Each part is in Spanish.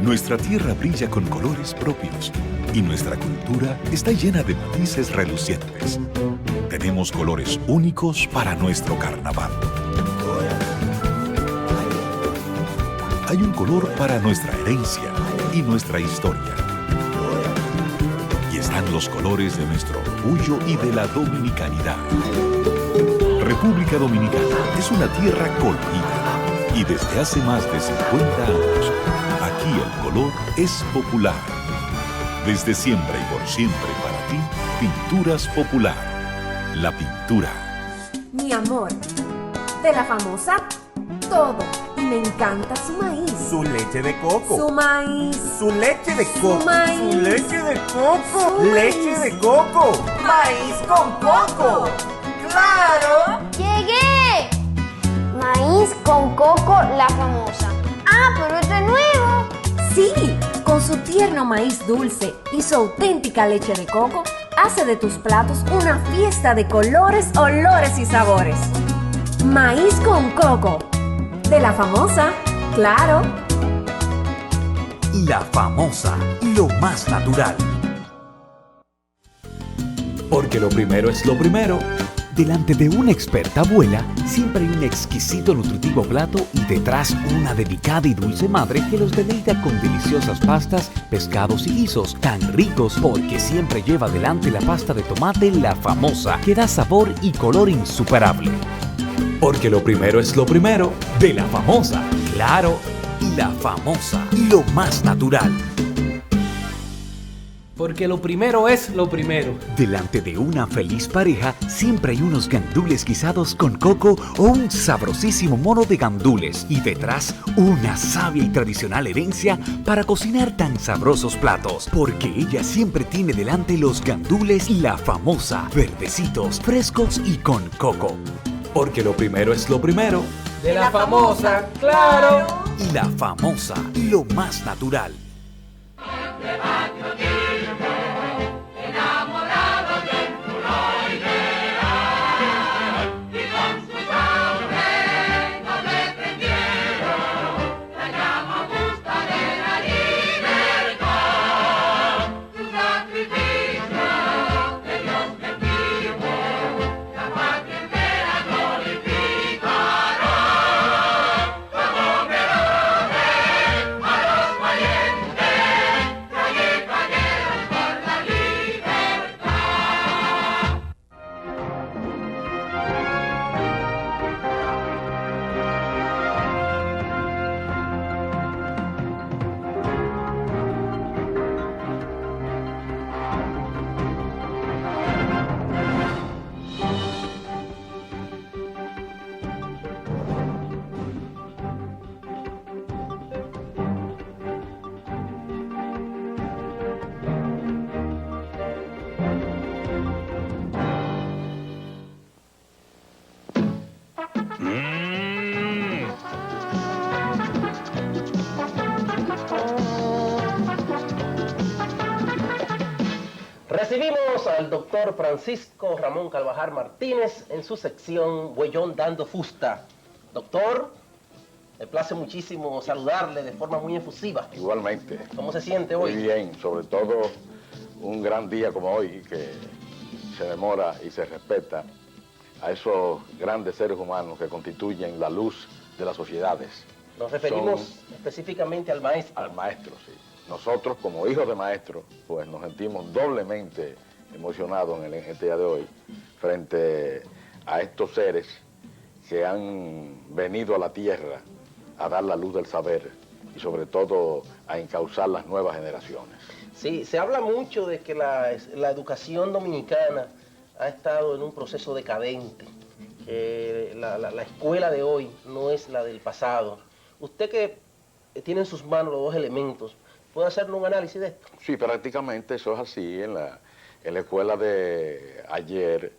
Nuestra tierra brilla con colores propios y nuestra cultura está llena de matices relucientes. Tenemos colores únicos para nuestro carnaval. Hay un color para nuestra herencia y nuestra historia. Y están los colores de nuestro orgullo y de la dominicanidad. República Dominicana es una tierra colorida y desde hace más de 50 años, aquí el color es popular. Desde siempre y por siempre para ti, Pinturas Popular. La pintura. Mi amor, de La Famosa, todo. Y me encanta su maíz. Su leche de coco. Su maíz. Su leche de coco. Su maíz. Su leche de coco. Su Leche maíz. de coco. Maíz con coco. ¡Claro! ¡Llegué! Maíz con coco, La Famosa. ¡Ah, pero esto es nuevo! Sí, con su tierno maíz dulce y su auténtica leche de coco, hace de tus platos una fiesta de colores, olores y sabores. Maíz con coco. De La Famosa, claro. La Famosa, lo más natural. Porque lo primero es lo primero. Delante de una experta abuela, siempre hay un exquisito nutritivo plato y detrás una delicada y dulce madre que los deleita con deliciosas pastas, pescados y guisos tan ricos porque siempre lleva delante la pasta de tomate La Famosa, que da sabor y color insuperable. Porque lo primero es lo primero, de La Famosa, claro, La Famosa, lo más natural. Porque lo primero es lo primero. Delante de una feliz pareja siempre hay unos gandules guisados con coco o un sabrosísimo mono de gandules y detrás una sabia y tradicional herencia para cocinar tan sabrosos platos. Porque ella siempre tiene delante los gandules La Famosa, verdecitos, frescos y con coco. Porque lo primero es lo primero. De La Famosa, claro. Y La Famosa, lo más natural. Recibimos al doctor Francisco Ramón Carvajal Martínez en su sección Huellón dando fusta. Doctor, me place muchísimo saludarle de forma muy efusiva. Igualmente. ¿Cómo se siente hoy? Muy bien, sobre todo un gran día como hoy, que se demora y se respeta a esos grandes seres humanos que constituyen la luz de las sociedades. Nos referimos específicamente al maestro. Al maestro, sí. Nosotros, como hijos de maestros, pues nos sentimos doblemente emocionados en este día de hoy frente a estos seres que han venido a la tierra a dar la luz del saber y sobre todo a encauzar las nuevas generaciones. Sí, se habla mucho de que la educación dominicana ha estado en un proceso decadente, que la escuela de hoy no es la del pasado. Usted que tiene en sus manos los dos elementos, ¿puede hacernos un análisis de esto? Sí, prácticamente eso es así. En la escuela de ayer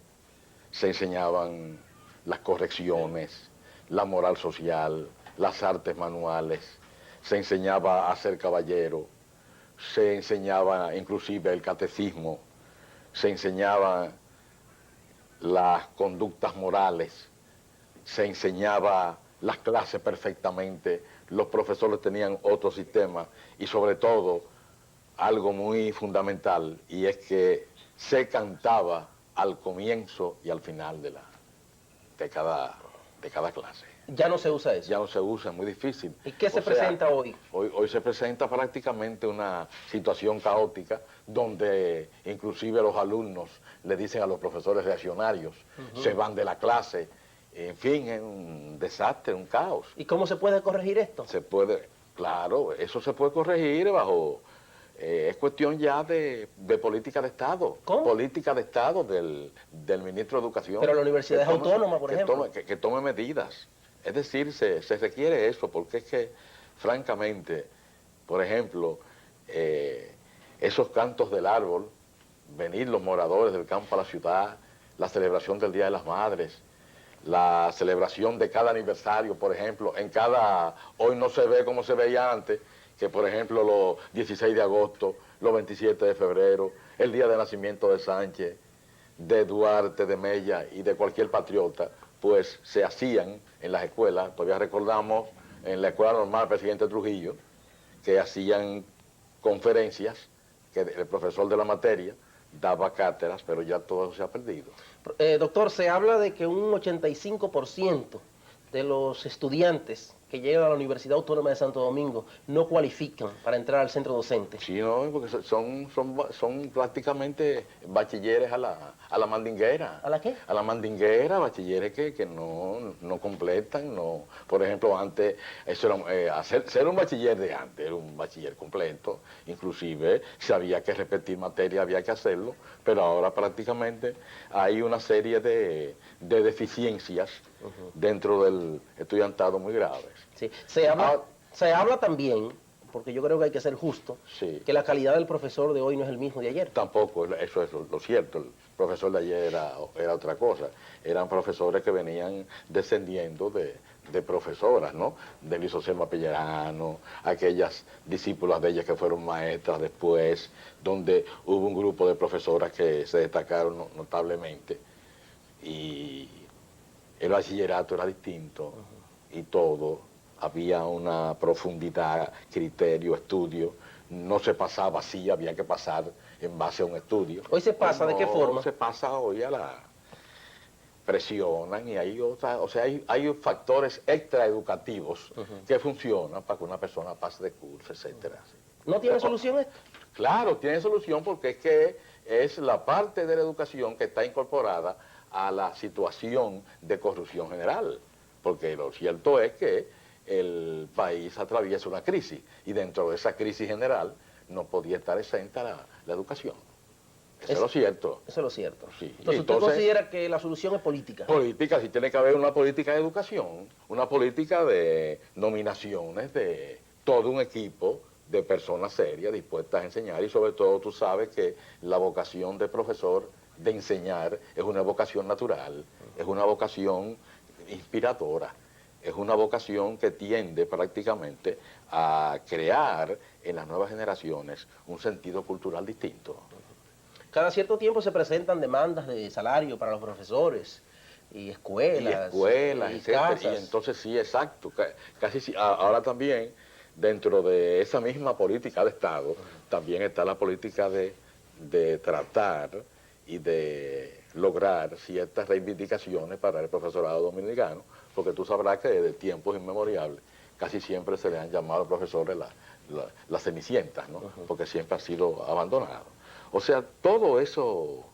se enseñaban las correcciones, la moral social, las artes manuales, se enseñaba a ser caballero, se enseñaba inclusive el catecismo, se enseñaban las conductas morales, se enseñaba las clases perfectamente los profesores tenían otro sistema y sobre todo algo muy fundamental, y es que se cantaba al comienzo y al final de cada clase. Ya no se usa eso. Ya no se usa, es muy difícil. ¿Y qué se presenta hoy? Hoy se presenta prácticamente una situación caótica donde inclusive los alumnos le dicen a los profesores reaccionarios, se van de la clase, en fin, es un desastre, un caos. ¿Y cómo se puede corregir esto? Se puede, claro, eso se puede corregir bajo, es cuestión ya de política de Estado. ¿Cómo? Política de Estado del ministro de Educación. Pero la universidad es autónoma, por ejemplo. Que tome medidas. Es decir, se requiere eso, porque es que, francamente, por ejemplo, esos cantos del árbol, venir los moradores del campo a la ciudad, la celebración del Día de las Madres, la celebración de cada aniversario, por ejemplo, hoy no se ve como se veía antes, que por ejemplo los 16 de agosto, los 27 de febrero, el día de nacimiento de Sánchez, de Duarte, de Mella y de cualquier patriota, pues se hacían en las escuelas. Todavía recordamos en la escuela normal presidente Trujillo, que hacían conferencias, que el profesor de la materia daba cátedras, pero ya todo eso se ha perdido. Doctor, se habla de que un 85% de los estudiantes que llegan a la Universidad Autónoma de Santo Domingo no cualifican para entrar al centro docente. Sí, no, porque son prácticamente bachilleres a la mandinguera. ¿A la qué? A la mandinguera, bachilleres que no completan, no. Por ejemplo, antes, eso era, ser un bachiller de antes, era un bachiller completo, inclusive si había que repetir materia había que hacerlo, pero ahora prácticamente hay una serie de deficiencias dentro del estudiantado muy graves. Sí. Se habla también, porque yo creo que hay que ser justo, sí, que la calidad del profesor de hoy no es el mismo de ayer. Tampoco, eso es lo cierto. El profesor de ayer era otra cosa. Eran profesores que venían descendiendo de profesoras, ¿no? De Luis José Pellerano, aquellas discípulas de ellas que fueron maestras después, donde hubo un grupo de profesoras que se destacaron notablemente. Y el bachillerato era distinto y todo, había una profundidad, criterio, estudio, no se pasaba así, había que pasar en base a un estudio. ¿Hoy se pasa? ¿De qué forma? Se pasa hoy presionan y hay otras, o sea, hay factores extraeducativos que funcionan para que una persona pase de curso, etcétera. ¿No tiene solución esto? Claro, tiene solución porque es que es la parte de la educación que está incorporada a la situación de corrupción general, porque lo cierto es que el país atraviesa una crisis y dentro de esa crisis general no podía estar exenta la educación. Eso es lo cierto. Eso es lo cierto. Sí. Entonces, ¿usted considera que la solución es política? Política, sí tiene que haber una política de educación, una política de nominaciones de todo un equipo de personas serias dispuestas a enseñar y sobre todo tú sabes que la vocación de profesor de enseñar es una vocación natural, es una vocación inspiradora, es una vocación que tiende prácticamente a crear en las nuevas generaciones un sentido cultural distinto. Cada cierto tiempo se presentan demandas de salario para los profesores y escuelas, y etcétera. casas. Y entonces sí, exacto, casi sí, ahora también dentro de esa misma política de Estado también está la política de tratar y de lograr ciertas reivindicaciones para el profesorado dominicano, porque tú sabrás que desde tiempos inmemoriales casi siempre se le han llamado a los profesores las cenicientas, ¿no? Porque siempre ha sido abandonado. O sea, todo eso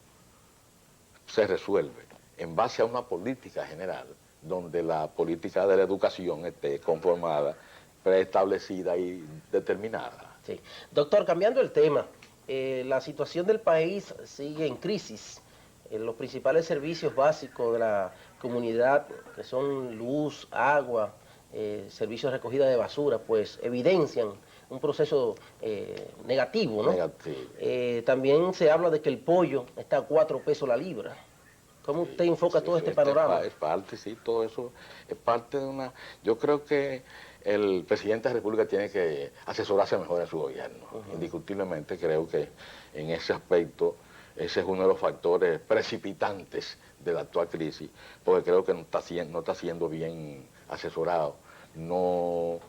se resuelve en base a una política general, donde la política de la educación esté conformada, preestablecida y determinada. Sí. Doctor, cambiando el tema, la situación del país sigue en crisis. Los principales servicios básicos de la comunidad, que son luz, agua, servicios de recogida de basura, pues evidencian un proceso negativo, ¿no? Negativo. También se habla de que el pollo está a 4 pesos la libra. ¿Cómo usted enfoca todo este panorama? Es parte, sí, todo eso es parte de una... Yo creo que el presidente de la República tiene que asesorarse mejor a su gobierno. Indiscutiblemente creo que en ese aspecto ese es uno de los factores precipitantes de la actual crisis, porque creo que no está siendo bien asesorado. No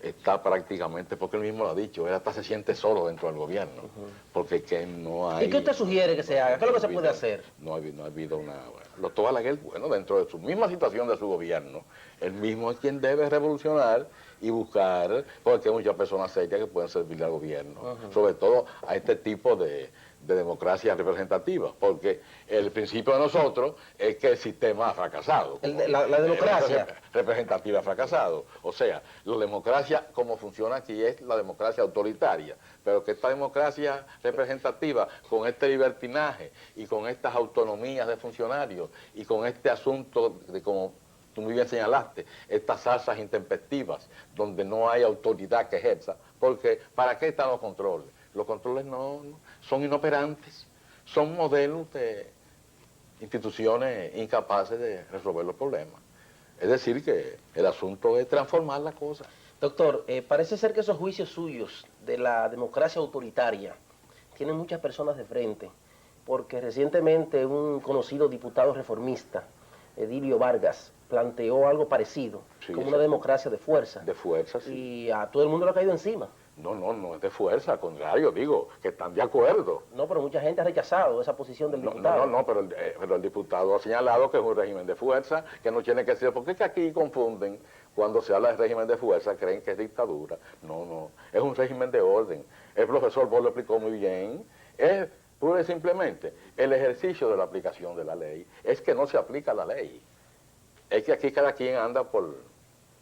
está prácticamente, porque él mismo lo ha dicho, él hasta se siente solo dentro del gobierno, porque que no hay... ¿Y qué usted sugiere que se haga? ¿Qué es lo que se puede hacer? No ha habido una... Lo toma Balaguer, bueno, dentro de su misma situación de su gobierno, él mismo es quien debe revolucionar y buscar, porque hay muchas personas serias que pueden servirle al gobierno, sobre todo a este tipo de democracia representativa, porque el principio de nosotros es que el sistema ha fracasado. La democracia representativa ha fracasado. O sea, la democracia como funciona aquí es la democracia autoritaria, pero que esta democracia representativa, con este libertinaje y con estas autonomías de funcionarios y con este asunto de como tú muy bien señalaste, estas salsas intempestivas donde no hay autoridad que ejerza, porque ¿para qué están los controles? Los controles no son inoperantes, son modelos de instituciones incapaces de resolver los problemas. Es decir, que el asunto es transformar la cosa. Doctor, parece ser que esos juicios suyos de la democracia autoritaria tienen muchas personas de frente, porque recientemente un conocido diputado reformista, Edilio Vargas, planteó algo parecido, sí, como una democracia de fuerza. De fuerza, sí. Y a todo el mundo le ha caído encima. No es de fuerza, al contrario, digo, que están de acuerdo. No, pero mucha gente ha rechazado esa posición del diputado. Pero el diputado ha señalado que es un régimen de fuerza, que no tiene que ser, porque es que aquí confunden, cuando se habla de régimen de fuerza, creen que es dictadura. No, es un régimen de orden. El profesor Boll lo explicó muy bien, es pura y simplemente el ejercicio de la aplicación de la ley, es que no se aplica la ley. Es que aquí cada quien anda por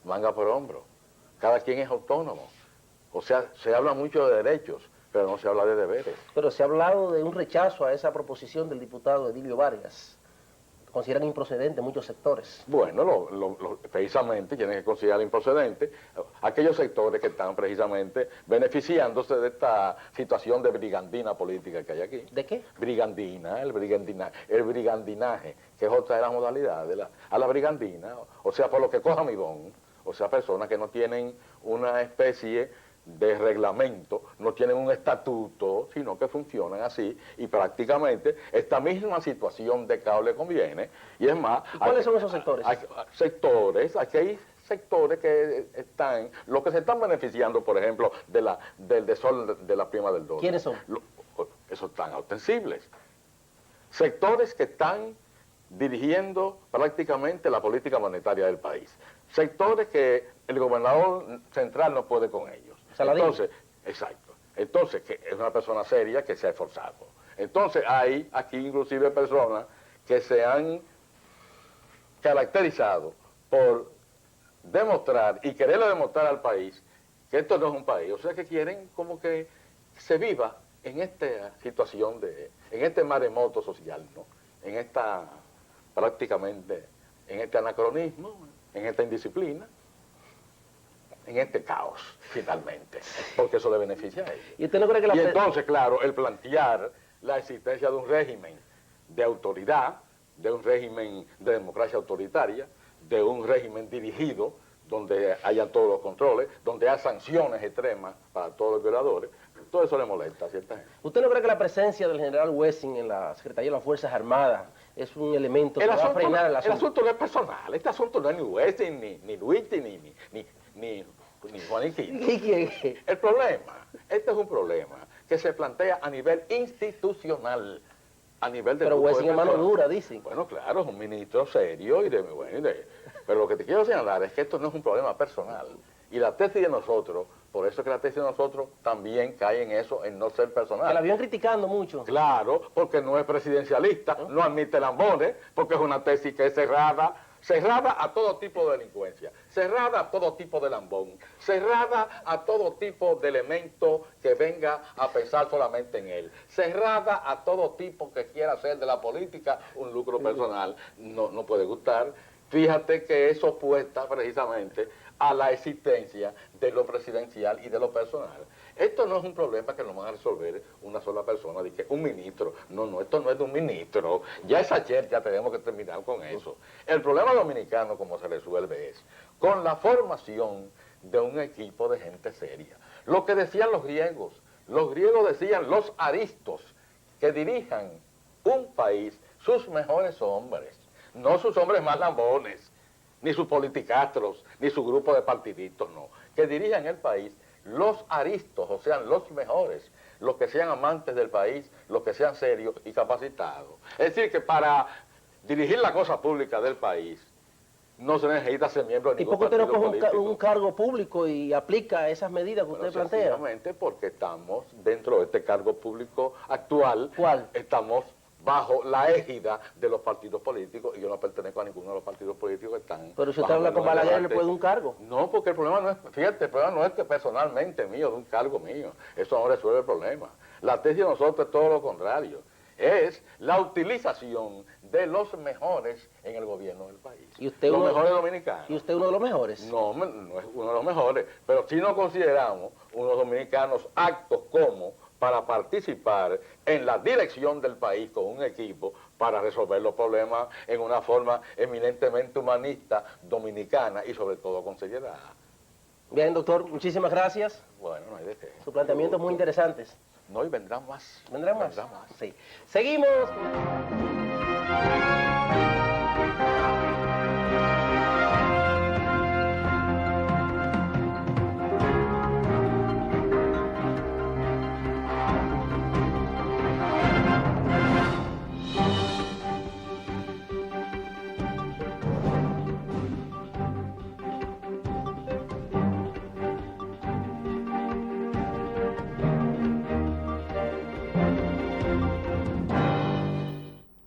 manga por hombro, cada quien es autónomo. O sea, se habla mucho de derechos, pero no se habla de deberes. Pero se ha hablado de un rechazo a esa proposición del diputado Edilio Vargas. Consideran improcedente muchos sectores. Bueno, precisamente tienen que considerar improcedente aquellos sectores que están precisamente beneficiándose de esta situación de brigandina política que hay aquí. ¿De qué? Brigandina, el brigandinaje, que es otra de las modalidades, a la brigandina, o sea, por lo que coja mi bon, o sea, personas que no tienen una especie de reglamento, no tienen un estatuto, sino que funcionan así, y prácticamente esta misma situación de caos le conviene, y es más... ¿Y cuáles son esos sectores? Aquí hay sectores que están, los que se están beneficiando, por ejemplo, del desorden de la prima del dólar. ¿Quiénes son? Esos están ostensibles. Sectores que están dirigiendo prácticamente la política monetaria del país. Sectores que el gobernador central no puede con ellos. Saladín. Entonces, exacto. Entonces, que es una persona seria que se ha esforzado. Entonces, hay aquí inclusive personas que se han caracterizado por demostrar y quererle demostrar al país que esto no es un país. O sea, que quieren como que se viva en esta situación en este maremoto social, ¿no? En esta, prácticamente, en este anacronismo, en esta indisciplina, en este caos, finalmente, porque eso le beneficia a ellos. ¿Y usted no cree que Y entonces, claro, el plantear la existencia de un régimen de autoridad, de un régimen de democracia autoritaria, de un régimen dirigido, donde haya todos los controles, donde haya sanciones extremas para todos los violadores, todo eso le molesta a cierta gente. ¿Usted no cree que la presencia del general Wessing en la Secretaría de las Fuerzas Armadas es un elemento que va a frenar el asunto? El asunto no es personal, este asunto no es ni Wessing, ni Luigi, ni Juaniquito. ¿Y quién es? El problema, este es un problema que se plantea a nivel institucional, a nivel de... Pero Wessing es mano dura, dicen. Bueno, claro, es un ministro serio pero lo que te quiero señalar es que esto no es un problema personal. Y la tesis de nosotros, por eso es que la tesis de nosotros también cae en eso, en no ser personal. Que la vienen criticando mucho. Claro, porque no es presidencialista, no admite lambones, porque es una tesis que es cerrada a todo tipo de delincuencia, cerrada a todo tipo de lambón, cerrada a todo tipo de elemento que venga a pensar solamente en él, cerrada a todo tipo que quiera hacer de la política un lucro personal. No puede gustar. Fíjate que es opuesta precisamente a la existencia de lo presidencial y de lo personal. Esto no es un problema que lo van a resolver una sola persona, de que un ministro. No, esto no es de un ministro. Ya es ayer, ya tenemos que terminar con eso. El problema dominicano, como se resuelve, es con la formación de un equipo de gente seria. Lo que decían los griegos decían los aristos, que dirijan un país sus mejores hombres, no sus hombres más lambones, ni sus politicastros, ni su grupo de partiditos, no. que dirijan el país los aristos, o sea, los mejores, los que sean amantes del país, los que sean serios y capacitados. Es decir, que para dirigir la cosa pública del país no se necesita ser miembro de ¿Y ningún por qué usted no partido coge político. un cargo público y aplica esas medidas que usted plantea? Sencillamente porque estamos dentro de este cargo público actual. ¿Cuál? Estamos bajo la égida de los partidos políticos y yo no pertenezco a ninguno de los partidos políticos que están. Pero si usted bajo habla el con Balaguer, ¿le debate. puede un cargo? No, porque el problema no es, fíjate, el problema no es que personalmente mío, de un cargo mío. Eso no resuelve el problema. La tesis de nosotros es todo lo contrario. Es la utilización de los mejores en el gobierno del país. ¿Y usted los uno, mejores dominicanos. ¿Y usted uno de los mejores? No, no es uno de los mejores, pero sí nos consideramos unos dominicanos aptos como para participar en la dirección del país con un equipo para resolver los problemas en una forma eminentemente humanista, dominicana y sobre todo con seriedad. Bien, doctor, muchísimas gracias. Bueno, no hay de qué. Sus planteamientos muy interesantes. No, y vendrán más. ¿Vendrán más? Vendrán más. Sí. Seguimos.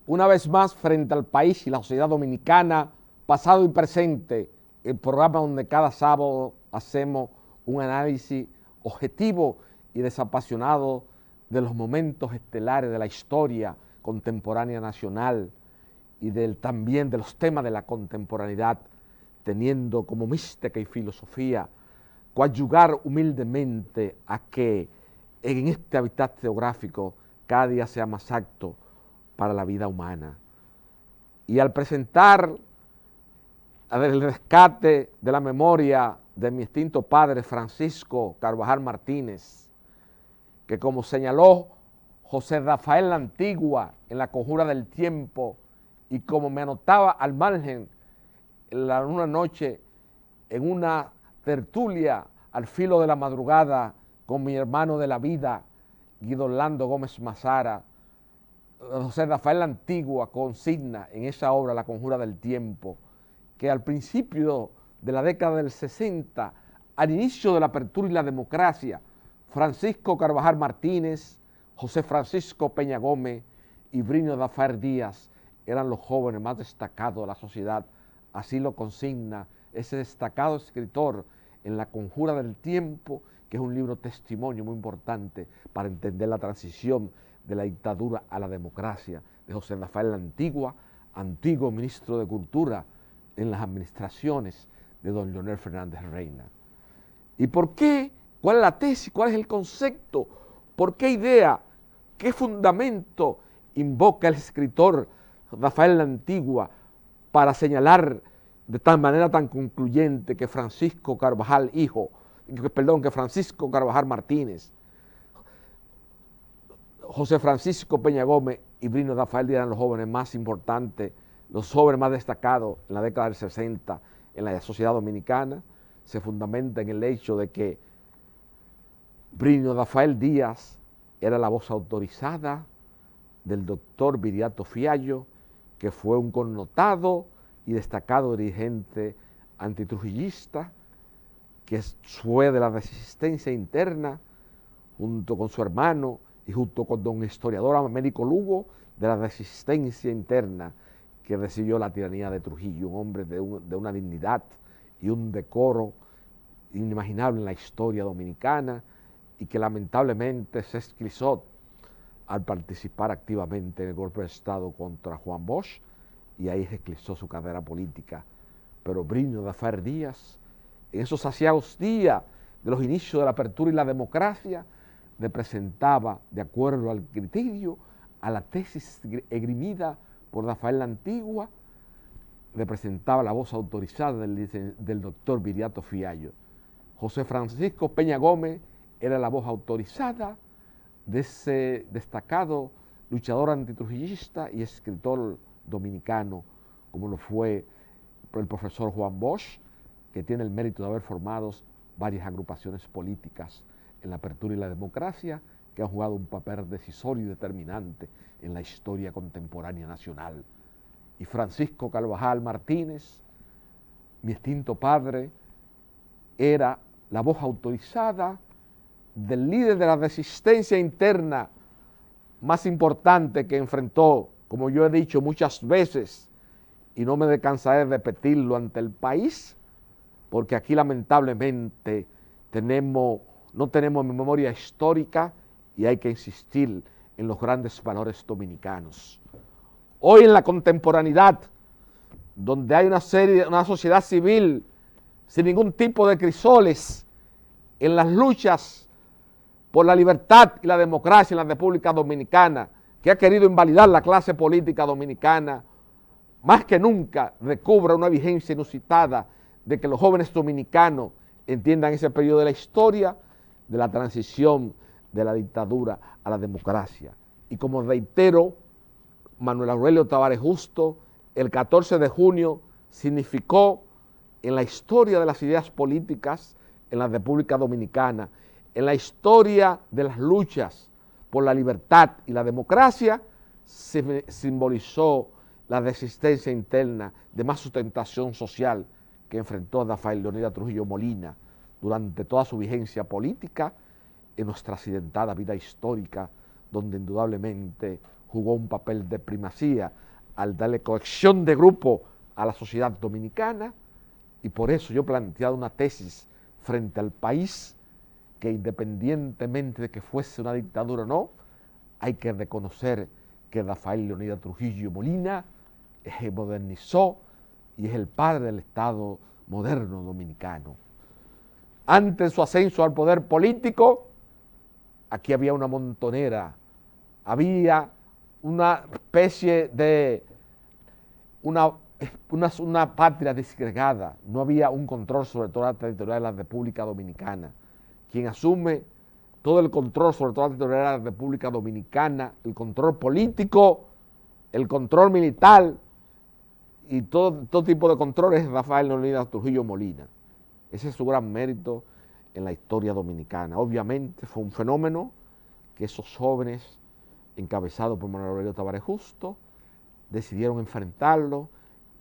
Una vez más, frente al país y la sociedad dominicana, pasado y presente, el programa donde cada sábado hacemos un análisis objetivo y desapasionado de los momentos estelares de la historia contemporánea nacional y también de los temas de la contemporaneidad, teniendo como mística y filosofía coadyugar humildemente a que en este hábitat geográfico cada día sea más apto para la vida humana. Y al presentar el rescate de la memoria de mi extinto padre Francisco Carvajal Martínez, que como señaló José Rafael La Antigua en La Conjura del Tiempo, y como me anotaba al margen una noche en una tertulia al filo de la madrugada con mi hermano de la vida, Guido Orlando Gómez Mazara, José Rafael La Antigua consigna en esa obra La Conjura del Tiempo que al principio de la década del 60, al inicio de la apertura y la democracia, Francisco Carvajal Martínez, José Francisco Peña Gómez y Brinio Dafaer Díaz eran los jóvenes más destacados de la sociedad. Así lo consigna ese destacado escritor en La Conjura del Tiempo, que es un libro testimonio muy importante para entender la transición de la dictadura a la democracia de José Rafael La Antigua, antiguo ministro de Cultura en las administraciones de don Leonel Fernández Reina. ¿Y por qué? ¿Cuál es la tesis? ¿Cuál es el concepto? ¿Por qué idea? ¿Qué fundamento invoca el escritor Rafael La Antigua para señalar de tal manera tan concluyente que Francisco Carvajal que Francisco Carvajal Martínez, José Francisco Peña Gómez y Brinio Dafaer Díaz eran los jóvenes más importantes, los jóvenes más destacados en la década del 60 en la sociedad dominicana? Se fundamenta en el hecho de que Brinio Dafaer Díaz era la voz autorizada del doctor Viriato Fiallo, que fue un connotado y destacado dirigente antitrujillista, que fue de la resistencia interna, junto con su hermano y junto con don historiador Américo Lugo, de la resistencia interna que recibió la tiranía de Trujillo, un hombre de una dignidad y un decoro inimaginable en la historia dominicana y que lamentablemente se esclizó al participar activamente en el golpe de Estado contra Juan Bosch, y ahí se esclizó su carrera política. Pero Brinio Dafaer Díaz, en esos saciados días de los inicios de la apertura y la democracia, representaba, de acuerdo al criterio, a la tesis esgrimida por Rafael La Antigua, representaba la voz autorizada del doctor Viriato Fiallo. José Francisco Peña Gómez era la voz autorizada de ese destacado luchador antitrujillista y escritor dominicano, como lo fue el profesor Juan Bosch, que tiene el mérito de haber formado varias agrupaciones políticas en la apertura y la democracia que han jugado un papel decisorio y determinante en la historia contemporánea nacional. Y Francisco Carvajal Martínez, mi extinto padre, era la voz autorizada del líder de la resistencia interna más importante que enfrentó, como yo he dicho muchas veces, y no me cansaré de repetirlo ante el país, porque aquí lamentablemente no tenemos memoria histórica y hay que insistir en los grandes valores dominicanos. Hoy en la contemporaneidad, donde hay una sociedad civil sin ningún tipo de crisoles en las luchas por la libertad y la democracia en la República Dominicana, que ha querido invalidar la clase política dominicana, más que nunca recobra una vigencia inusitada de que los jóvenes dominicanos entiendan ese periodo de la historia de la transición de la dictadura a la democracia. Y como reitero, Manuel Aurelio Tavares Justo, el 14 de junio significó en la historia de las ideas políticas en la República Dominicana, en la historia de las luchas por la libertad y la democracia, se simbolizó la resistencia interna de más sustentación social que enfrentó Rafael Leónidas Trujillo Molina durante toda su vigencia política en nuestra accidentada vida histórica, donde indudablemente jugó un papel de primacía al darle cohesión de grupo a la sociedad dominicana, y por eso yo he planteado una tesis frente al país que independientemente de que fuese una dictadura o no, hay que reconocer que Rafael Leónidas Trujillo Molina modernizó y es el padre del Estado moderno dominicano. Antes de su ascenso al poder político, aquí había una montonera, había una especie de una patria disgregada, no había un control sobre toda la territorial de la República Dominicana. Quien asume todo el control sobre toda la territorial de la República Dominicana, el control político, el control militar y todo tipo de control es Rafael Leónidas Trujillo Molina. Ese es su gran mérito en la historia dominicana. Obviamente fue un fenómeno que esos jóvenes, encabezados por Manuel Aurelio Tavares Justo, decidieron enfrentarlo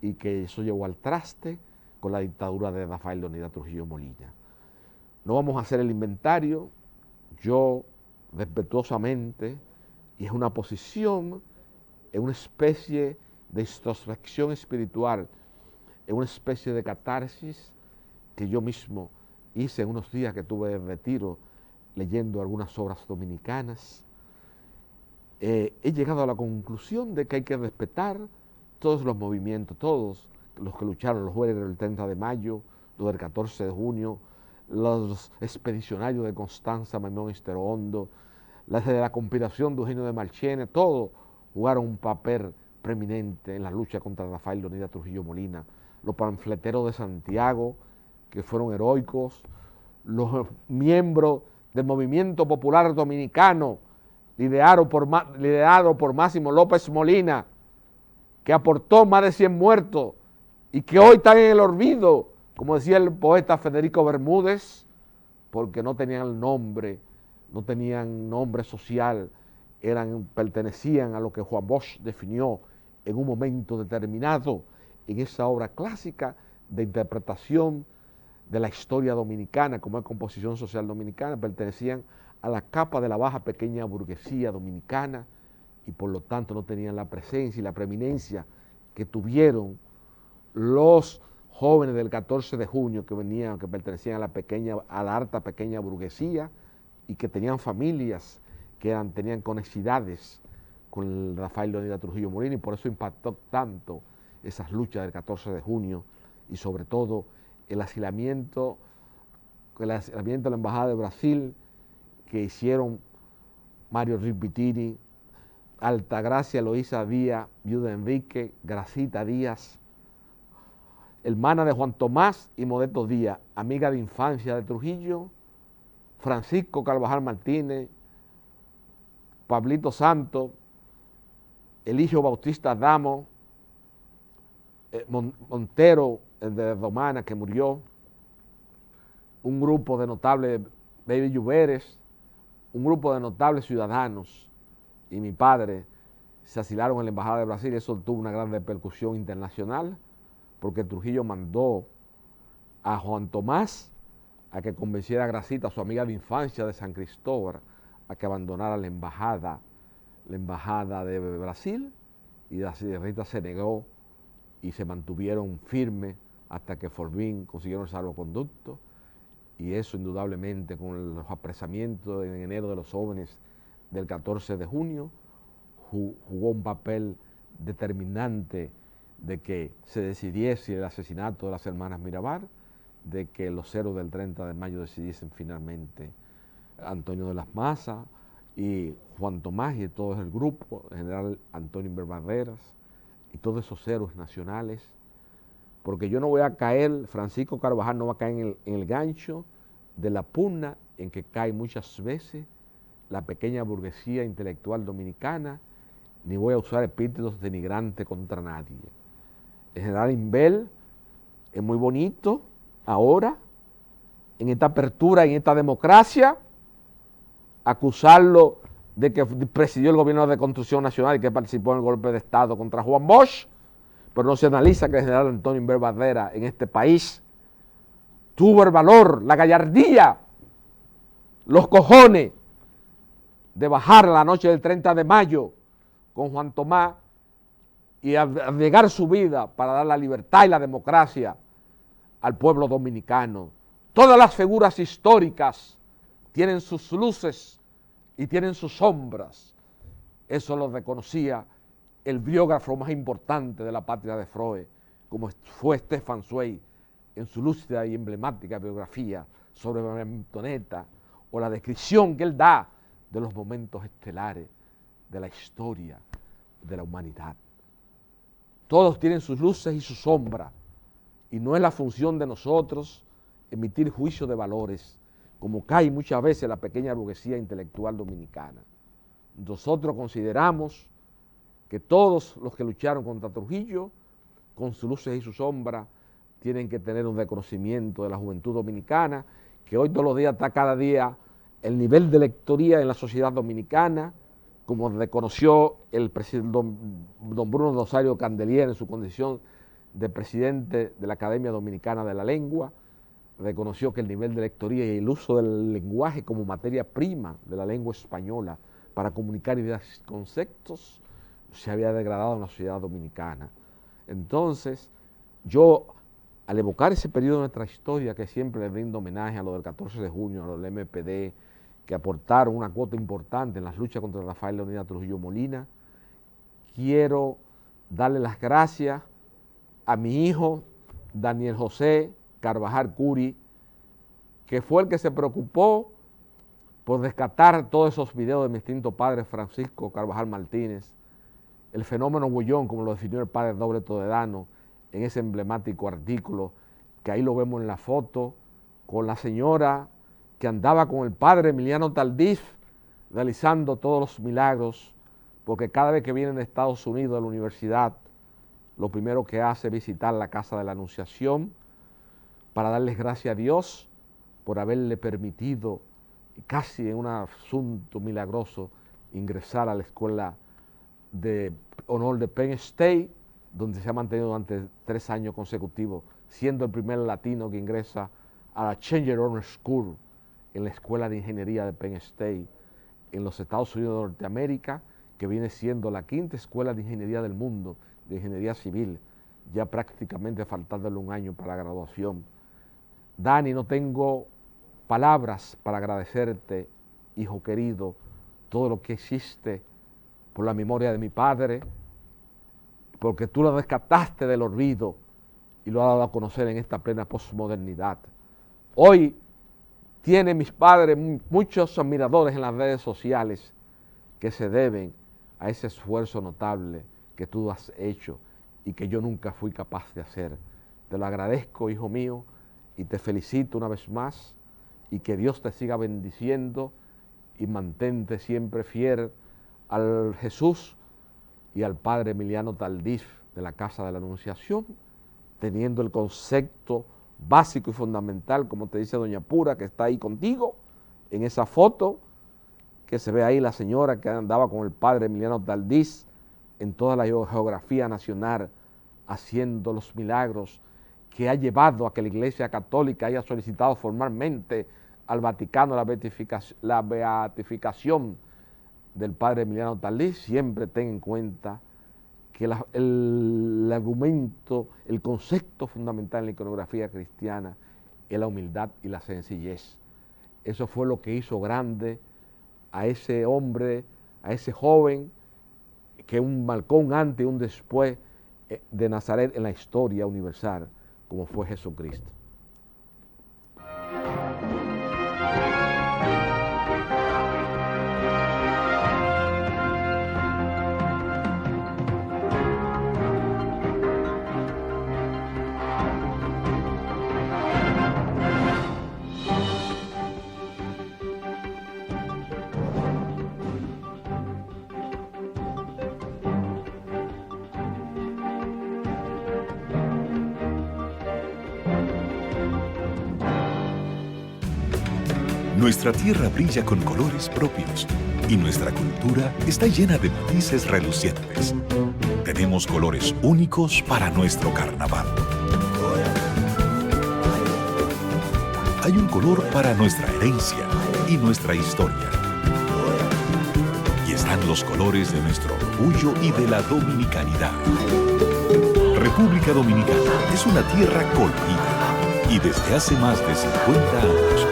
y que eso llevó al traste con la dictadura de Rafael Leónidas Trujillo Molina. No vamos a hacer el inventario, yo respetuosamente, y es una posición, es una especie de introspección espiritual, es una especie de catarsis que yo mismo hice en unos días que tuve de retiro leyendo algunas obras dominicanas. He llegado a la conclusión de que hay que respetar todos los movimientos, todos los que lucharon, los jóvenes del 30 de mayo, los del 14 de junio, los expedicionarios de Constanza, Maimón Estero Hondo, las de la conspiración de Eugenio de Marchena, todos jugaron un papel preeminente en la lucha contra Rafael Leónidas Trujillo Molina. Los panfleteros de Santiago, que fueron heroicos, los miembros del Movimiento Popular Dominicano, liderado por Máximo López Molina, que aportó más de 100 muertos y que hoy están en el olvido, como decía el poeta Federico Bermúdez, porque no tenían nombre social, pertenecían a lo que Juan Bosch definió en un momento determinado en esa obra clásica de interpretación de la historia dominicana, como es composición social dominicana, pertenecían a la capa de la baja pequeña burguesía dominicana y por lo tanto no tenían la presencia y la preeminencia que tuvieron los jóvenes del 14 de junio que pertenecían a la alta pequeña burguesía y que tenían familias que tenían conexidades con el Rafael Leónidas Trujillo Molina, y por eso impactó tanto esas luchas del 14 de junio y sobre todo el asilamiento de la Embajada de Brasil que hicieron Mario Rispitini, Altagracia Eloísa Díaz, viuda de Enrique, Gracita Díaz, hermana de Juan Tomás y Modesto Díaz, amiga de infancia de Trujillo, Francisco Carvajal Martínez, Pablito Santos, Eligio Bautista Damo, Montero, el de Romana, que murió, un grupo de notables, David Lluveres, un grupo de notables ciudadanos y mi padre se asilaron en la Embajada de Brasil. Eso tuvo una gran repercusión internacional porque Trujillo mandó a Juan Tomás a que convenciera a Gracita, su amiga de infancia de San Cristóbal, a que abandonara la embajada de Brasil, y Gracita se negó y se mantuvieron firmes hasta que por fin consiguieron el salvoconducto, y eso indudablemente con los apresamientos en enero de los jóvenes del 14 de junio jugó un papel determinante de que se decidiese el asesinato de las hermanas Mirabal, de que los héroes del 30 de mayo decidiesen finalmente Antonio de las Mazas y Juan Tomás y todo el grupo, el general Antonio Invernaderas y todos esos héroes nacionales, porque yo no voy a caer, Francisco Carvajal no va a caer en el gancho de la pugna en que cae muchas veces la pequeña burguesía intelectual dominicana, ni voy a usar epítetos denigrantes contra nadie. El general Inbel es muy bonito ahora, en esta apertura, en esta democracia, acusarlo de que presidió el gobierno de Construcción Nacional y que participó en el golpe de Estado contra Juan Bosch, pero no se analiza que el general Antonio Inbel Badera en este país tuvo el valor, la gallardía, los cojones de bajar la noche del 30 de mayo con Juan Tomás y abnegar su vida para dar la libertad y la democracia al pueblo dominicano. Todas las figuras históricas tienen sus luces y tienen sus sombras. Eso lo reconocía el biógrafo más importante de la patria de Freud, como fue Stefan Zweig, en su lúcida y emblemática biografía sobre María Antonieta, o la descripción que él da de los momentos estelares de la historia de la humanidad. Todos tienen sus luces y sus sombras, y no es la función de nosotros emitir juicio de valores, como cae muchas veces la pequeña burguesía intelectual dominicana. Nosotros consideramos que todos los que lucharon contra Trujillo, con sus luces y sus sombras, tienen que tener un reconocimiento de la juventud dominicana, que hoy todos los días está cada día el nivel de lectoría en la sociedad dominicana, como reconoció el presidente don Bruno Rosario Candelier en su condición de presidente de la Academia Dominicana de la Lengua, reconoció que el nivel de lectoría y el uso del lenguaje como materia prima de la lengua española para comunicar ideas y conceptos se había degradado en la sociedad dominicana. Entonces, yo, al evocar ese periodo de nuestra historia, que siempre le rindo homenaje a lo del 14 de junio, a lo del MPD, que aportaron una cuota importante en las luchas contra Rafael Leonidas Trujillo Molina, quiero darle las gracias a mi hijo Daniel José Carvajal Curi, que fue el que se preocupó por rescatar todos esos videos de mi extinto padre Francisco Carvajal Martínez, el fenómeno Huellón, como lo definió el padre Doble Toledano en ese emblemático artículo, que ahí lo vemos en la foto, con la señora que andaba con el padre Emiliano Taldif, realizando todos los milagros, porque cada vez que vienen de Estados Unidos a la universidad, lo primero que hace es visitar la casa de la Anunciación para darles gracias a Dios por haberle permitido, casi en un asunto milagroso, ingresar a la escuela de honor de Penn State, donde se ha mantenido durante 3 años consecutivos, siendo el primer latino que ingresa a la Changer Honor School, en la Escuela de Ingeniería de Penn State, en los Estados Unidos de Norteamérica, que viene siendo la 5ª escuela de ingeniería del mundo, de ingeniería civil, ya prácticamente faltándole un año para la graduación. Dani, no tengo palabras para agradecerte, hijo querido, todo lo que hiciste por la memoria de mi padre, porque tú lo rescataste del olvido y lo has dado a conocer en esta plena posmodernidad. Hoy tiene mis padres muchos admiradores en las redes sociales que se deben a ese esfuerzo notable que tú has hecho y que yo nunca fui capaz de hacer. Te lo agradezco, hijo mío, y te felicito una vez más, y que Dios te siga bendiciendo y mantente siempre fiel al Jesús y al padre Emiliano Taldif de la Casa de la Anunciación, teniendo el concepto básico y fundamental, como te dice doña Pura, que está ahí contigo, en esa foto, que se ve ahí la señora que andaba con el padre Emiliano Taldiz en toda la geografía nacional, haciendo los milagros que ha llevado a que la Iglesia Católica haya solicitado formalmente al Vaticano la beatificación del padre Emiliano Taldiz. Siempre ten en cuenta que el argumento, el concepto fundamental en la iconografía cristiana es la humildad y la sencillez. Eso fue lo que hizo grande a ese hombre, a ese joven, que marcó un antes y un después de Nazaret en la historia universal, como fue Jesucristo. Nuestra tierra brilla con colores propios y nuestra cultura está llena de matices relucientes. Tenemos colores únicos para nuestro carnaval. Hay un color para nuestra herencia y nuestra historia. Y están los colores de nuestro orgullo y de la dominicanidad. República Dominicana es una tierra colorida y desde hace más de 50 años,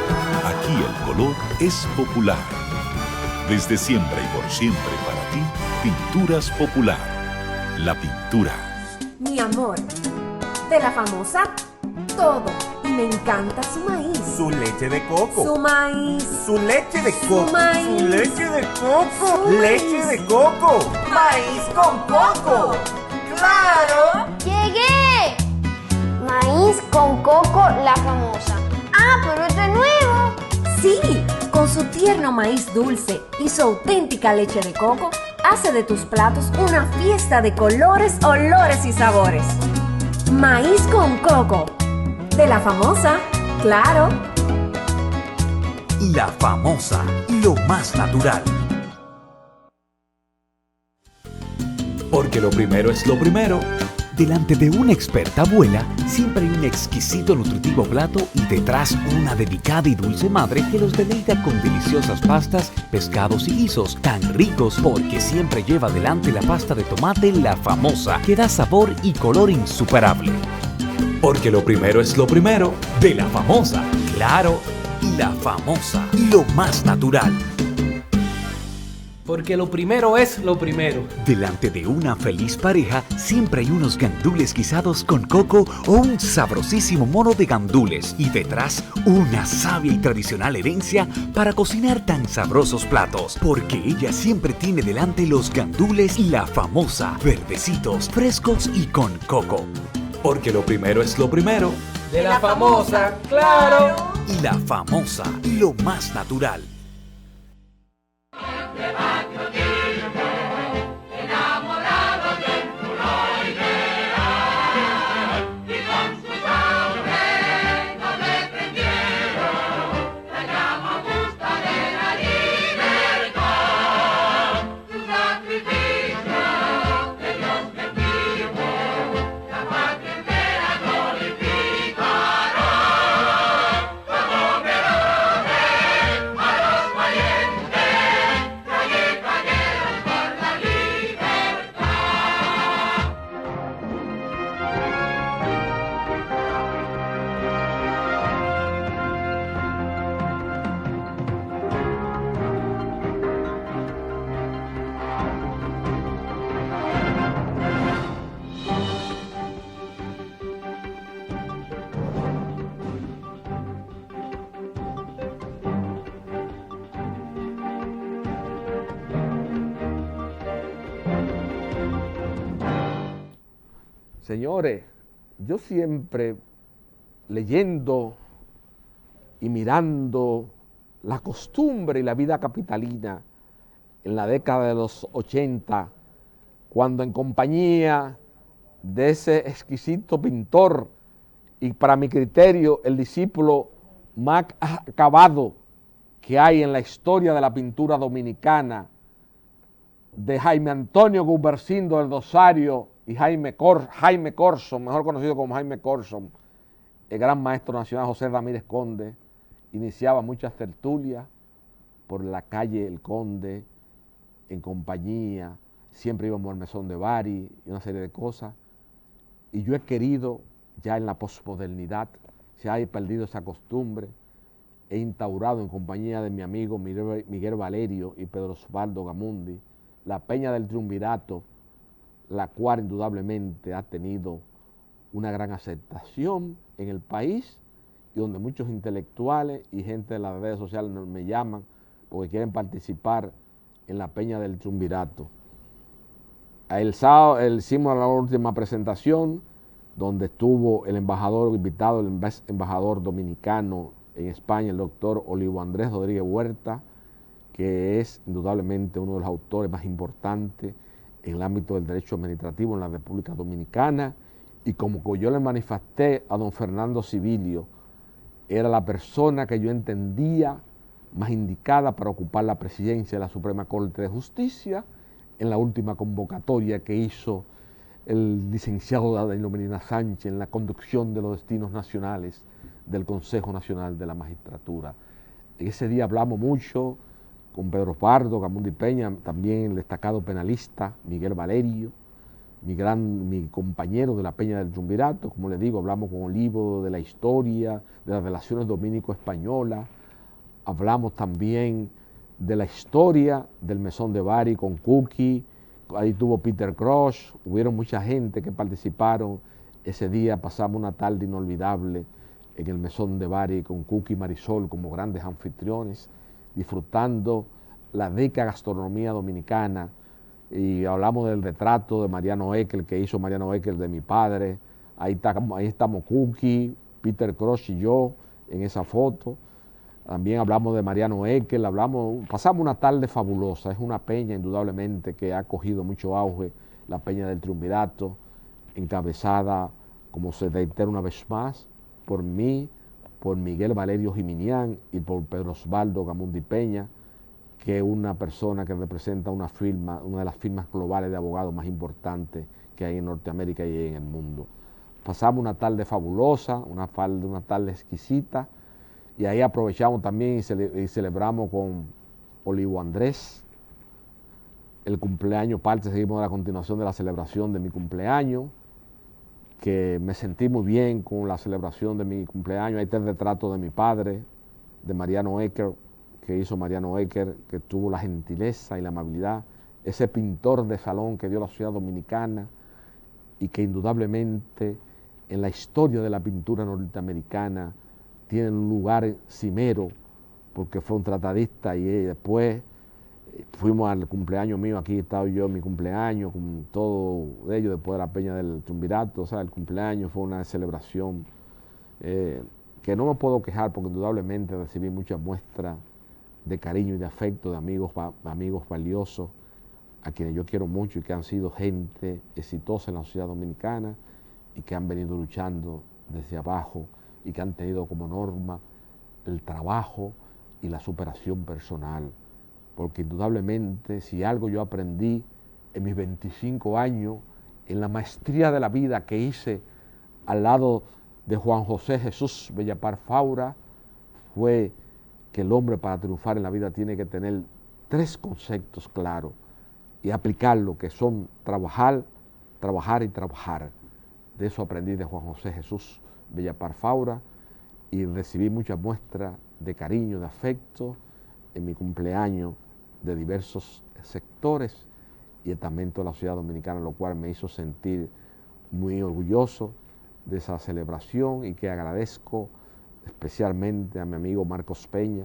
aquí el color es popular. Desde siempre y por siempre para ti, Pinturas Popular. La pintura. Mi amor, de la famosa, todo. Y me encanta su maíz. Su leche de coco. Su maíz. Su leche de coco. Su maíz. Su leche de coco. Su Leche maíz. de coco. Maíz con coco. ¡Claro! ¡Llegué! Maíz con coco, la famosa. Ah, pero esto es nuevo. Sí, con su tierno maíz dulce y su auténtica leche de coco, hace de tus platos una fiesta de colores, olores y sabores. Maíz con coco. De la famosa, claro. La famosa, lo más natural. Porque lo primero es lo primero. Delante de una experta abuela, siempre hay un exquisito nutritivo plato y detrás una delicada y dulce madre que los deleita con deliciosas pastas, pescados y guisos tan ricos porque siempre lleva adelante la pasta de tomate La Famosa, que da sabor y color insuperable. Porque lo primero es lo primero, de La Famosa, claro, La Famosa, lo más natural. Porque lo primero es lo primero. Delante de una feliz pareja siempre hay unos gandules guisados con coco o un sabrosísimo mono de gandules y detrás una sabia y tradicional herencia para cocinar tan sabrosos platos, porque ella siempre tiene delante los gandules La Famosa, verdecitos, frescos y con coco. Porque lo primero es lo primero. De la famosa, claro. Y La Famosa, lo más natural. Señores, yo siempre leyendo y mirando la costumbre y la vida capitalina en la década de los 80, cuando en compañía de ese exquisito pintor y para mi criterio el discípulo más acabado que hay en la historia de la pintura dominicana, de Jaime Antonio Gumersindo del Rosario y Jaime Corson, mejor conocido como Jaime Corson, el gran maestro nacional José Ramírez Conde, iniciaba muchas tertulias por la calle El Conde, en compañía, siempre íbamos al Mesón de Bari y una serie de cosas. Y yo he querido, ya en la posmodernidad, se ha perdido esa costumbre, he instaurado en compañía de mi amigo Miguel Valerio y Pedro Osvaldo Gamundi, la Peña del Triunvirato, la cual indudablemente ha tenido una gran aceptación en el país y donde muchos intelectuales y gente de las redes sociales me llaman porque quieren participar en la Peña del Triunvirato. El sábado hicimos la última presentación donde estuvo el embajador invitado, el embajador dominicano en España, el doctor Olivo Andrés Rodríguez Huerta, que es indudablemente uno de los autores más importantes en el ámbito del derecho administrativo en la República Dominicana, y como yo le manifesté a don Fernando Sibilio, era la persona que yo entendía más indicada para ocupar la presidencia de la Suprema Corte de Justicia en la última convocatoria que hizo el licenciado Danilo Medina Sánchez en la conducción de los destinos nacionales del Consejo Nacional de la Magistratura. Ese día hablamos mucho con Pedro Pardo, Gamundi Peña, también el destacado penalista Miguel Valerio, mi compañero de la Peña del Triunvirato. Como le digo, hablamos con Olivo de la historia, de las relaciones dominico-españolas, hablamos también de la historia del Mesón de Bari con Cookie, ahí tuvo Peter Crouch, hubieron mucha gente que participaron. Ese día pasamos una tarde inolvidable en el Mesón de Bari con Cookie y Marisol como grandes anfitriones, disfrutando la rica gastronomía dominicana, y hablamos del retrato de Mariano Eckel que hizo Mariano Eckel de mi padre. Ahí estamos Cookie, Peter Crouch y yo en esa foto. También hablamos de Mariano Eckel, pasamos una tarde fabulosa. Es una peña indudablemente que ha cogido mucho auge, la Peña del Triunvirato, encabezada, como se reitera una vez más, por mí, por Miguel Valerio Jiminián y por Pedro Osvaldo Gamundi Peña, que es una persona que representa una de las firmas globales de abogados más importantes que hay en Norteamérica y en el mundo. Pasamos una tarde fabulosa, una tarde exquisita, y ahí aprovechamos también y celebramos con Olivo Andrés el cumpleaños, seguimos de la continuación de la celebración de mi cumpleaños, que me sentí muy bien con la celebración de mi cumpleaños. Ahí está el retrato de mi padre, de Mariano Eckel, que hizo Mariano Eckel, que tuvo la gentileza y la amabilidad, ese pintor de salón que dio la sociedad dominicana y que indudablemente en la historia de la pintura norteamericana tiene un lugar cimero, porque fue un tratadista. Y después fuimos al cumpleaños mío, aquí he estado yo en mi cumpleaños, con todo ello, después de la Peña del Triunvirato. O sea, el cumpleaños fue una celebración que no me puedo quejar, porque indudablemente recibí muchas muestras de cariño y de afecto de amigos valiosos, a quienes yo quiero mucho y que han sido gente exitosa en la sociedad dominicana y que han venido luchando desde abajo y que han tenido como norma el trabajo y la superación personal. Porque indudablemente, si algo yo aprendí en mis 25 años, en la maestría de la vida que hice al lado de Juan José Jesús Bellapar Faura, fue que el hombre para triunfar en la vida tiene que tener 3 conceptos claros y aplicarlo, que son trabajar, trabajar y trabajar. De eso aprendí de Juan José Jesús Bellapar Faura, y recibí muchas muestras de cariño, de afecto en mi cumpleaños de diversos sectores y también toda la sociedad dominicana, lo cual me hizo sentir muy orgulloso de esa celebración, y que agradezco especialmente a mi amigo Marcos Peña,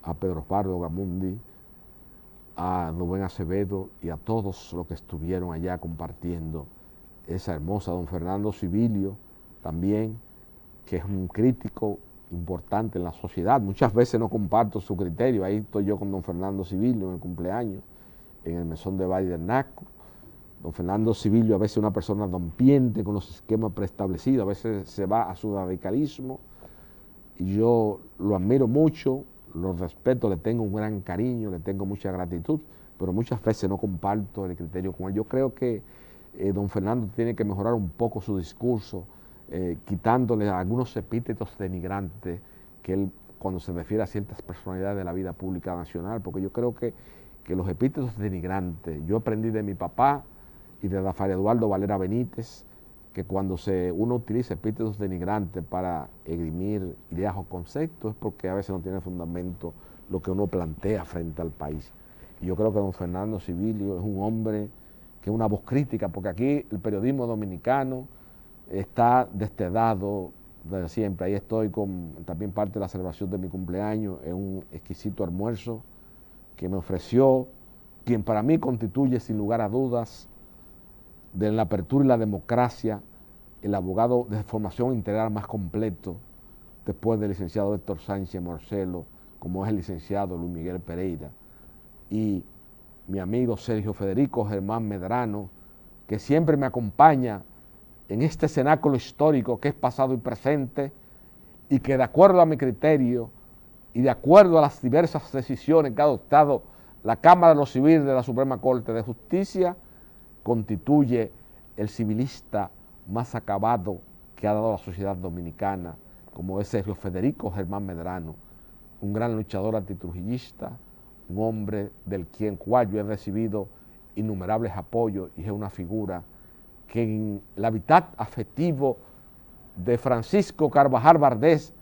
a Pedro Pardo Gamundi, a Rubén Acevedo y a todos los que estuvieron allá compartiendo esa hermosa, don Fernando Sibilio también, que es un crítico importante en la sociedad. Muchas veces no comparto su criterio. Ahí estoy yo con don Fernando Sibilio en el cumpleaños, en el Mesón de Bari del Naco, Don Fernando Sibilio a veces es una persona rompiente con los esquemas preestablecidos, a veces se va a su radicalismo, y yo lo admiro mucho, lo respeto, le tengo un gran cariño, le tengo mucha gratitud, pero muchas veces no comparto el criterio con él. Yo creo que don Fernando tiene que mejorar un poco su discurso, quitándole algunos epítetos denigrantes que él, cuando se refiere a ciertas personalidades de la vida pública nacional, porque yo creo que los epítetos denigrantes, yo aprendí de mi papá y de Rafael Eduardo Valera Benítez, que cuando uno utiliza epítetos denigrantes para esgrimir ideas o conceptos es porque a veces no tiene fundamento lo que uno plantea frente al país. Y yo creo que don Fernando Sibilio es un hombre que es una voz crítica, porque aquí el periodismo dominicano está destedado desde siempre. Ahí estoy con también parte de la celebración de mi cumpleaños, en un exquisito almuerzo que me ofreció quien para mí constituye sin lugar a dudas de la apertura y la democracia el abogado de formación integral más completo después del licenciado Héctor Sánchez Morcelo, como es el licenciado Luis Miguel Pereira, y mi amigo Sergio Federico Germán Medrano, que siempre me acompaña en este cenáculo histórico que es pasado y presente, y que de acuerdo a mi criterio y de acuerdo a las diversas decisiones que ha adoptado la Cámara de los Civiles de la Suprema Corte de Justicia, constituye el civilista más acabado que ha dado la sociedad dominicana, como es Sergio Federico Germán Medrano, un gran luchador antitrujillista, un hombre del cual yo he recibido innumerables apoyos y es una figura que en el hábitat afectivo de Francisco Carvajal Bardés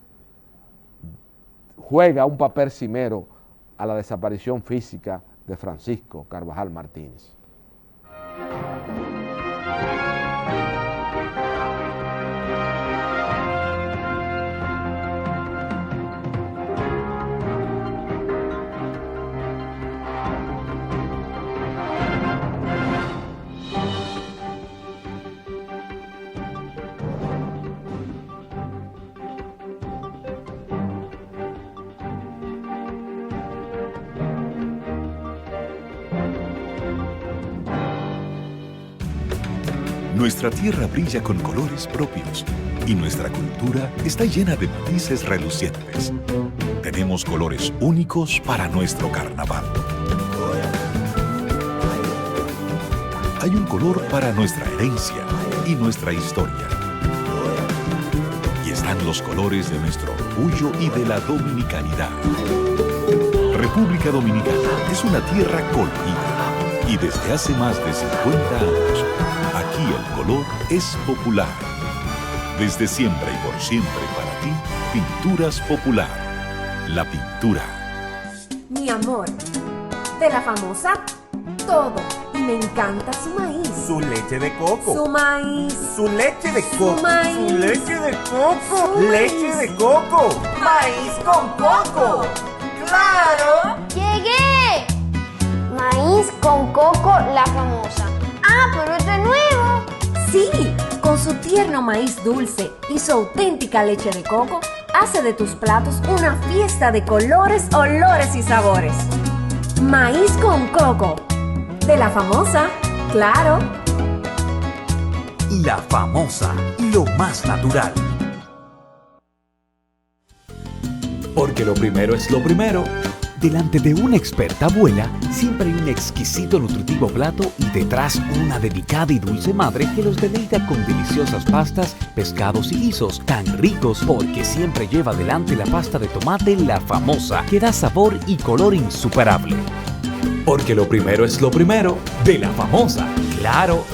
juega un papel cimero a la desaparición física de Francisco Carvajal Martínez. Nuestra tierra brilla con colores propios y nuestra cultura está llena de matices relucientes. Tenemos colores únicos para nuestro carnaval. Hay un color para nuestra herencia y nuestra historia. Y están los colores de nuestro orgullo y de la dominicanidad. República Dominicana es una tierra colorida y desde hace más de 50 años, aquí el color es popular. Desde siempre y por siempre para ti, Pinturas Popular. La pintura. Mi amor, de la famosa, todo. Y me encanta su maíz. Su leche de coco. Su maíz. Su leche de coco. Su maíz. Su leche de coco. Su Leche maíz. de coco. Maíz con coco. ¡Claro! ¡Llegué! Maíz con coco, la famosa. Ah, pero esto es nuevo. Sí, con su tierno maíz dulce y su auténtica leche de coco, hace de tus platos una fiesta de colores, olores y sabores. Maíz con coco. De la famosa, claro. La famosa, lo más natural. Porque lo primero es lo primero. Delante de una experta abuela, siempre hay un exquisito nutritivo plato y detrás una delicada y dulce madre que los deleita con deliciosas pastas, pescados y guisos tan ricos porque siempre lleva adelante la pasta de tomate La Famosa, que da sabor y color insuperable. Porque lo primero es lo primero, de La Famosa, claro,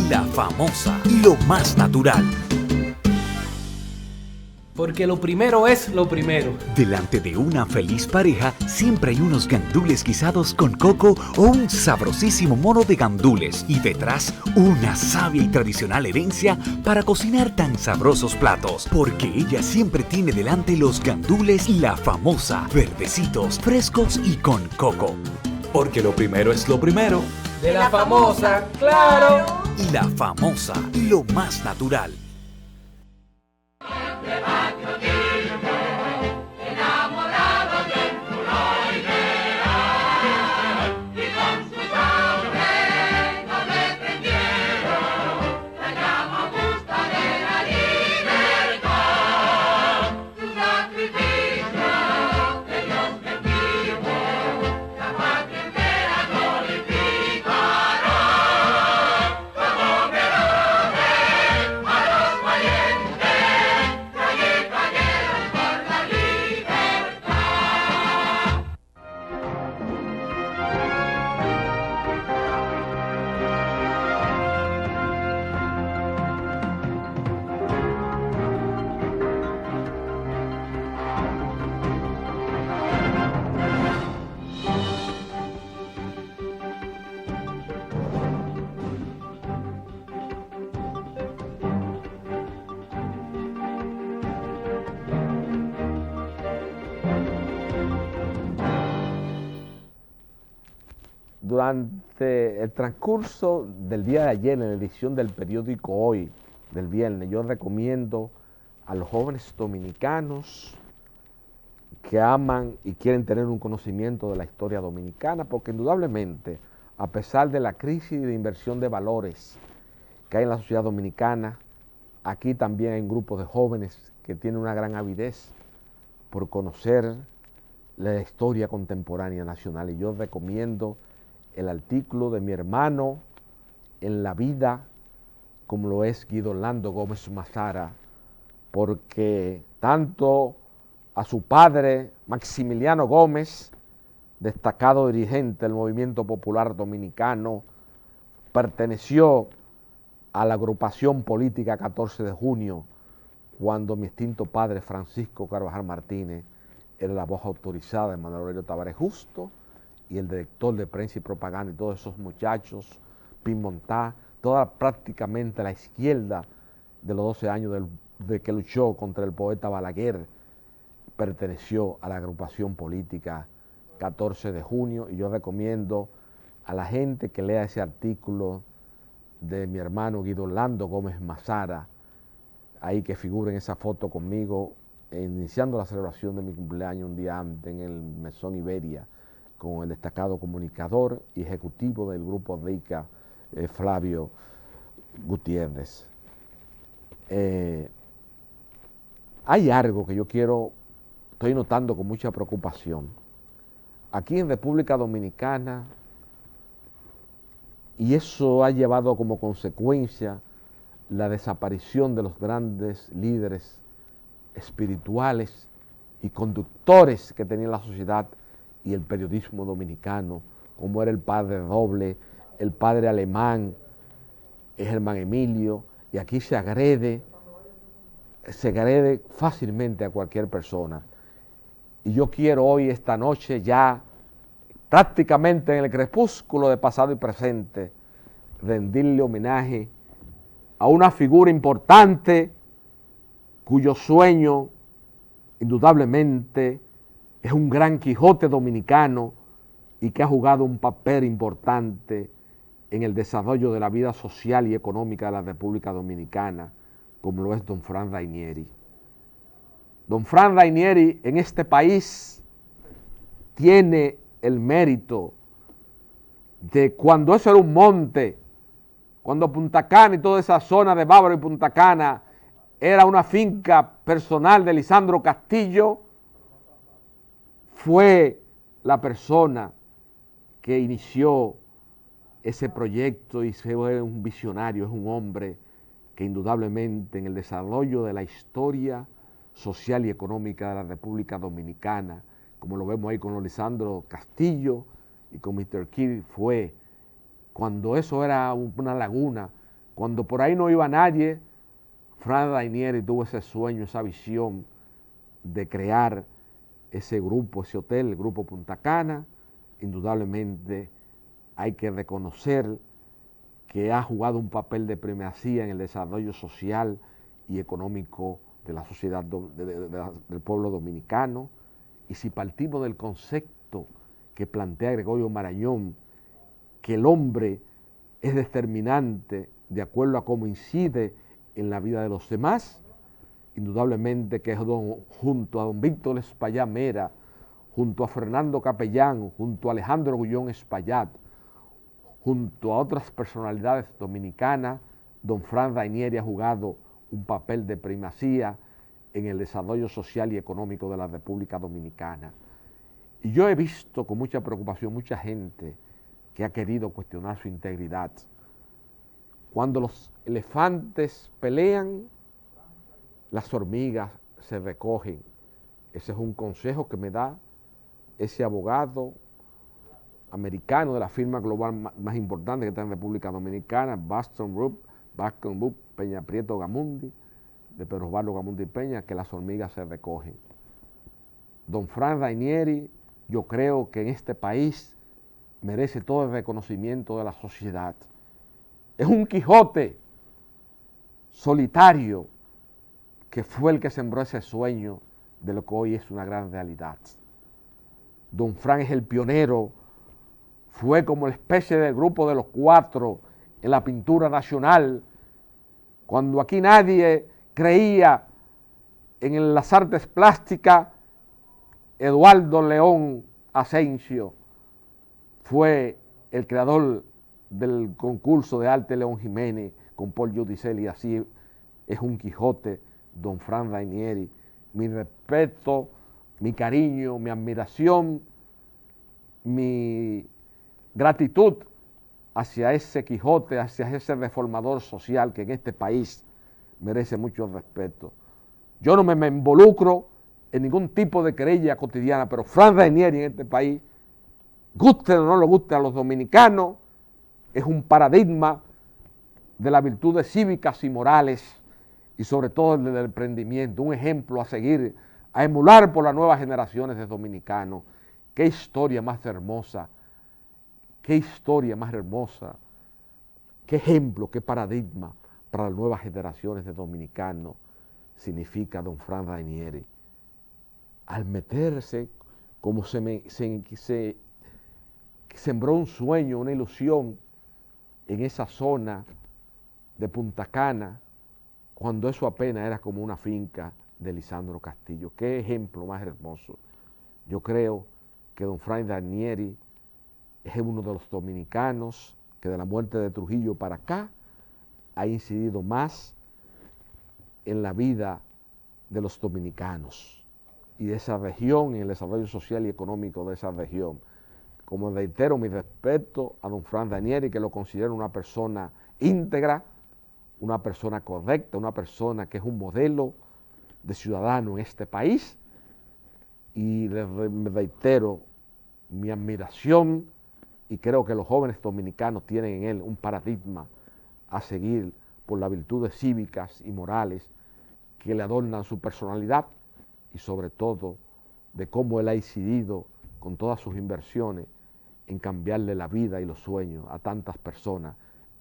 La Famosa, lo más natural. Porque lo primero es lo primero. Delante de una feliz pareja siempre hay unos gandules guisados con coco o un sabrosísimo mono de gandules y detrás una sabia y tradicional herencia para cocinar tan sabrosos platos, porque ella siempre tiene delante los gandules La Famosa, verdecitos, frescos y con coco. Porque lo primero es lo primero, De la famosa, claro. La Famosa, lo más natural. Durante el transcurso del día de ayer, en la edición del periódico Hoy, del viernes, yo recomiendo a los jóvenes dominicanos que aman y quieren tener un conocimiento de la historia dominicana, porque indudablemente, a pesar de la crisis de inversión de valores que hay en la sociedad dominicana, aquí también hay un grupo de jóvenes que tienen una gran avidez por conocer la historia contemporánea nacional. Y yo recomiendo el artículo de mi hermano en la vida, como lo es Guido Orlando Gómez Mazara, porque tanto a su padre, Maximiliano Gómez, destacado dirigente del Movimiento Popular Dominicano, perteneció a la agrupación política 14 de junio, cuando mi extinto padre Francisco Carvajal Martínez era la voz autorizada de Manuel Aurelio Tavares Justo, y el director de prensa y propaganda, y todos esos muchachos, Pimontá, toda prácticamente la izquierda de los 12 años de que luchó contra el poeta Balaguer, perteneció a la agrupación política 14 de junio, y yo recomiendo a la gente que lea ese artículo de mi hermano Guido Orlando Gómez Mazara, ahí que figura en esa foto conmigo, iniciando la celebración de mi cumpleaños un día antes en el Mesón Iberia, con el destacado comunicador y ejecutivo del grupo DICA, Flavio Gutiérrez. Hay algo que yo estoy notando con mucha preocupación. Aquí en República Dominicana, y eso ha llevado como consecuencia la desaparición de los grandes líderes espirituales y conductores que tenía la sociedad y el periodismo dominicano, como era el padre Doble, el padre Alemán, Germán Emilio, y aquí se agrede fácilmente a cualquier persona. Y yo quiero hoy, esta noche, ya prácticamente en el crepúsculo de pasado y presente, rendirle homenaje a una figura importante cuyo sueño, indudablemente, es un gran Quijote dominicano y que ha jugado un papel importante en el desarrollo de la vida social y económica de la República Dominicana, como lo es don Fran Rainieri. Don Fran Rainieri en este país tiene el mérito de cuando eso era un monte, cuando Punta Cana y toda esa zona de Bávaro y Punta Cana era una finca personal de Lisandro Castillo, fue la persona que inició ese proyecto y fue un visionario, es un hombre que indudablemente en el desarrollo de la historia social y económica de la República Dominicana, como lo vemos ahí con los Lisandro Castillo y con Mr. Kidd, fue cuando eso era una laguna, cuando por ahí no iba nadie. Fran Rainieri tuvo ese sueño, esa visión de crear ese grupo, ese hotel, el Grupo Punta Cana. Indudablemente hay que reconocer que ha jugado un papel de primacía en el desarrollo social y económico de la sociedad del pueblo dominicano. Y si partimos del concepto que plantea Gregorio Marañón, que el hombre es determinante de acuerdo a cómo incide en la vida de los demás, indudablemente que junto a don Víctor Espaillat Mera, junto a Fernando Capellán, junto a Alejandro Gullón Espaillat, junto a otras personalidades dominicanas, don Fran Rainieri ha jugado un papel de primacía en el desarrollo social y económico de la República Dominicana. Y yo he visto con mucha preocupación mucha gente que ha querido cuestionar su integridad. Cuando los elefantes pelean, las hormigas se recogen. Ese es un consejo que me da ese abogado americano de la firma global más importante que está en República Dominicana, Baston Group, Peña Prieto Gamundi, de Pedro Osvaldo Gamundi Peña, que las hormigas se recogen. Don Fran Rainieri, yo creo que en este país merece todo el reconocimiento de la sociedad. Es un Quijote solitario que fue el que sembró ese sueño de lo que hoy es una gran realidad. Don Fran es el pionero, fue como la especie de grupo de los cuatro en la pintura nacional, cuando aquí nadie creía en las artes plásticas. Eduardo León Asensio fue el creador del concurso de arte León Jiménez con Paul Judicel, y así es un Quijote, don Fran Rainieri. Mi respeto, mi cariño, mi admiración, mi gratitud hacia ese Quijote, hacia ese reformador social que en este país merece mucho respeto. Yo no me involucro en ningún tipo de querella cotidiana, pero Fran Rainieri en este país, guste o no le guste a los dominicanos, es un paradigma de las virtudes cívicas y morales, y sobre todo el del emprendimiento, un ejemplo a seguir, a emular por las nuevas generaciones de dominicanos. Qué historia más hermosa, qué historia más hermosa, qué ejemplo, qué paradigma para las nuevas generaciones de dominicanos significa don Fran Rainieri. Al meterse, como se sembró un sueño, una ilusión en esa zona de Punta Cana, cuando eso apenas era como una finca de Lisandro Castillo. Qué ejemplo más hermoso. Yo creo que don Fran Rainieri es uno de los dominicanos que de la muerte de Trujillo para acá ha incidido más en la vida de los dominicanos y de esa región, en el desarrollo social y económico de esa región. Como reitero mi respeto a don Fran Rainieri, que lo considero una persona íntegra, una persona correcta, una persona que es un modelo de ciudadano en este país, y le reitero mi admiración, y creo que los jóvenes dominicanos tienen en él un paradigma a seguir por las virtudes cívicas y morales que le adornan su personalidad, y sobre todo de cómo él ha incidido con todas sus inversiones en cambiarle la vida y los sueños a tantas personas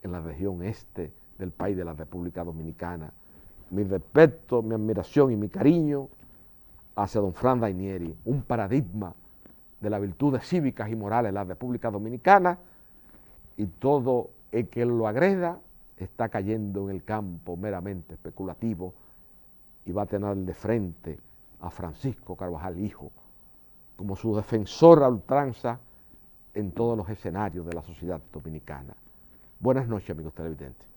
en la región este del país de la República Dominicana. Mi respeto, mi admiración y mi cariño hacia don Fran Rainieri, un paradigma de las virtudes cívicas y morales de la República Dominicana, y todo el que lo agreda está cayendo en el campo meramente especulativo y va a tener de frente a Francisco Carvajal Hijo como su defensor a ultranza en todos los escenarios de la sociedad dominicana. Buenas noches, amigos televidentes.